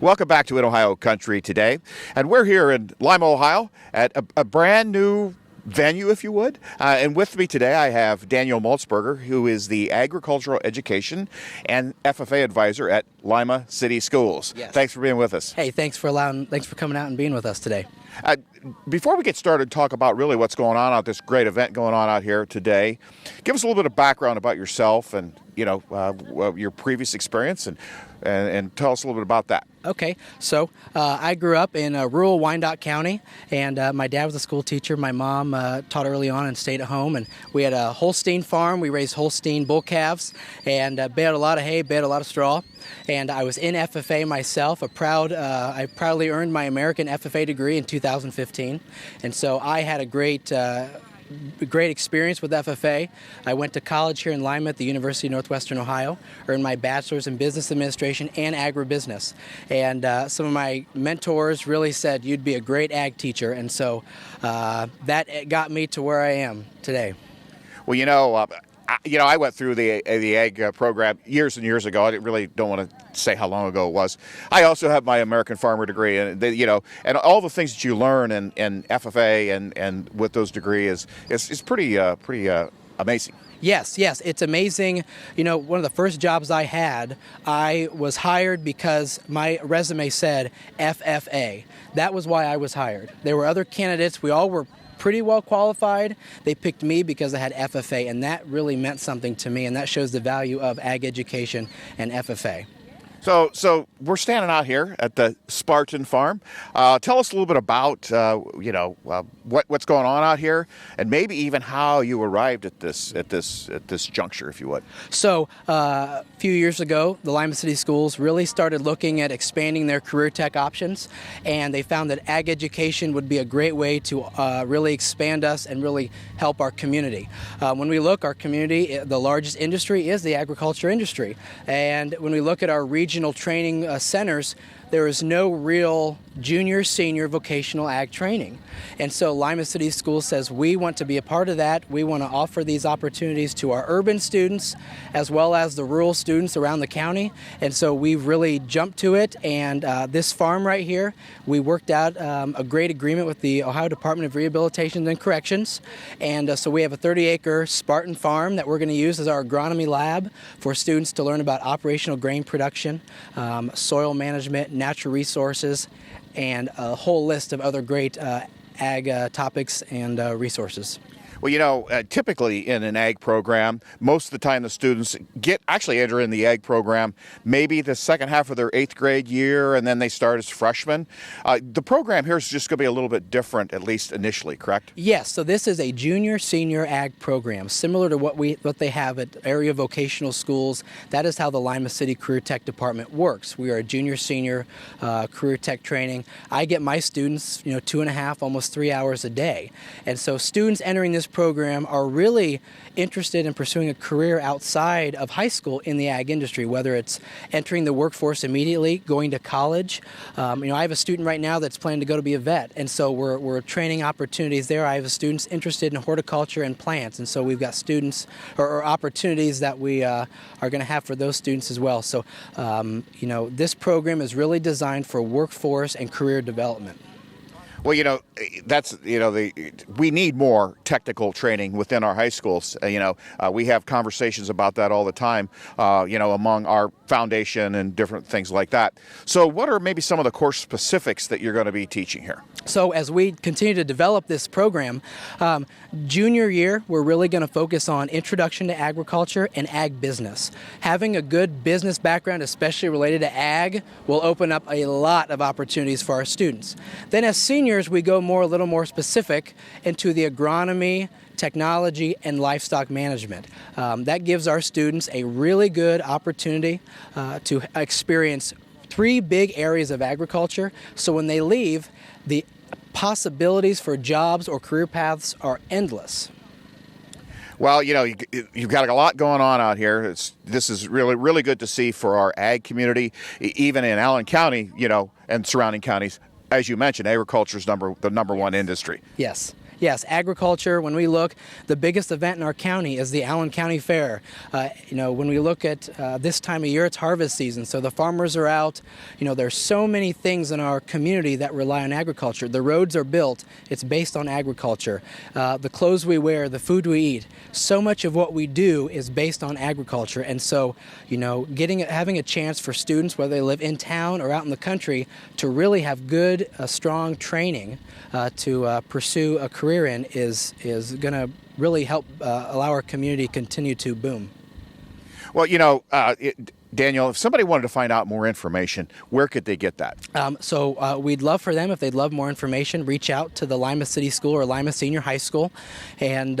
Welcome back to In Ohio Country today. And we're here in Lima, Ohio at a brand new venue, if you would. And with me today, I have Danial Maltsbarger, who is the Agricultural Education and FFA Advisor at Lima City Schools. Yes. Thanks for being with us. Hey, thanks for coming out and being with us today. Before we get started, talk about really what's going on at this great event going on out here today. Give us a little bit of background about yourself and your previous experience, and tell us a little bit about that. Okay, so I grew up in rural Wyandotte County, and my dad was a school teacher. My mom taught early on and stayed at home, and we had a Holstein farm. We raised Holstein bull calves and baled a lot of hay, baled a lot of straw. And I was in FFA myself. I proudly earned my American FFA degree in 2015, and so I had a great experience with FFA. I went to college here in Lima at the University of Northwestern Ohio, earned my bachelor's in business administration and agribusiness. And some of my mentors really said, you'd be a great ag teacher. And so that got me to where I am today. Well, I went through the ag program years and years ago. I really don't want to say how long ago it was. I also have my American farmer degree, and and all the things that you learn in FFA and with those degrees is pretty amazing. Yes, it's amazing. One of the first jobs I had, I was hired because my resume said FFA. That was why I was hired. There were other candidates. We all were pretty well qualified. They picked me because I had FFA, and that really meant something to me, and that shows the value of ag education and FFA. So we're standing out here at the Spartan Farm. Tell us a little bit about what's going on out here, and maybe even how you arrived at this juncture, if you would. So a few years ago, the Lima City Schools really started looking at expanding their career tech options, and they found that ag education would be a great way to really expand us and really help our community. When we look, our community, the largest industry is the agriculture industry, and when we look at our regional training centers, there is no real junior, senior vocational ag training. And so Lima City Schools says we want to be a part of that. We want to offer these opportunities to our urban students as well as the rural students around the county. And so we've really jumped to it. And this farm right here, we worked out a great agreement with the Ohio Department of Rehabilitation and Corrections. And so we have a 30-acre Spartan Farm that we're going to use as our agronomy lab for students to learn about operational grain production, soil management, natural resources, and a whole list of other great ag topics and resources. Well, typically in an ag program, most of the time the students enter in the ag program maybe the second half of their 8th grade year, and then they start as freshmen. The program here is just going to be a little bit different, at least initially, correct? Yes, so this is a junior senior ag program, similar to what they have at area vocational schools. That is how the Lima City Career Tech Department works. We are a junior senior career tech training. I get my students, 2.5, almost 3 hours a day. And so students entering this program are really interested in pursuing a career outside of high school in the ag industry, whether it's entering the workforce immediately, going to college. I have a student right now that's planning to go to be a vet, and so we're training opportunities there. I have students interested in horticulture and plants, and so we've got students or opportunities that we are going to have for those students as well. So, this program is really designed for workforce and career development. Well, we need more technical training within our high schools. We have conversations about that all the time, among our foundation and different things like that. So what are maybe some of the course specifics that you're going to be teaching here? So as we continue to develop this program, junior year, we're really going to focus on introduction to agriculture and ag business. Having a good business background, especially related to ag, will open up a lot of opportunities for our students. Then as seniors, we go a little more specific into the agronomy, technology, and livestock management. That gives our students a really good opportunity to experience 3 big areas of agriculture. So when they leave, the possibilities for jobs or career paths are endless. Well, you've got a lot going on out here. This is really, really good to see for our ag community, even in Allen County, and surrounding counties. As you mentioned, agriculture is the number one industry. Yes. Yes, agriculture. When we look, the biggest event in our county is the Allen County Fair. When we look at this time of year, it's harvest season, so the farmers are out. There's so many things in our community that rely on agriculture. The roads are built. It's based on agriculture. The clothes we wear, the food we eat, so much of what we do is based on agriculture. And so, having a chance for students, whether they live in town or out in the country, to really have good, strong training to pursue a career in is going to really help allow our community continue to boom. Well, Daniel, if somebody wanted to find out more information, where could they get that? We'd love for them, if they'd love more information, reach out to the Lima City School or Lima Senior High School and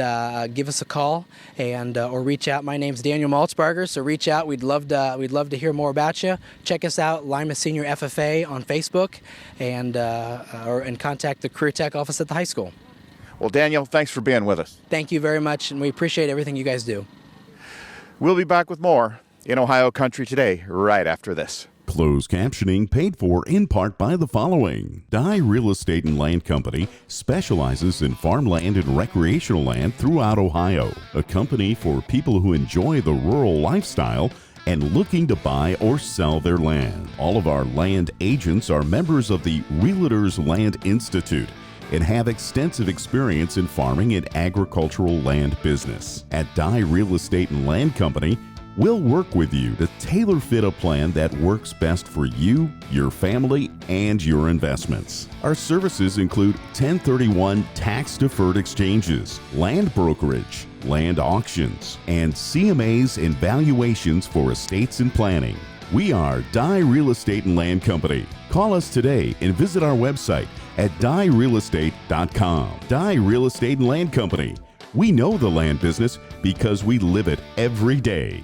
give us a call or reach out. My name's Danial Maltsbarger, so reach out. We'd love to hear more about you. Check us out, Lima Senior FFA on Facebook, and contact the Career Tech office at the high school. Well, Daniel, thanks for being with us. Thank you very much, and we appreciate everything you guys do. We'll be back with more in Ohio Country Today right after this. Closed captioning paid for in part by the following. Dye Real Estate and Land Company specializes in farmland and recreational land throughout Ohio. A company for people who enjoy the rural lifestyle and looking to buy or sell their land. All of our land agents are members of the Realtors Land Institute and have extensive experience in farming and agricultural land business. At Dye Real Estate and Land Company, we'll work with you to tailor fit a plan that works best for you, your family, and your investments. Our services include 1031 tax-deferred exchanges, land brokerage, land auctions, and CMAs and valuations for estates and planning. We are Dye Real Estate and Land Company. Call us today and visit our website at dyerealestate.com. Dye Real Estate and Land Company. We know the land business because we live it every day.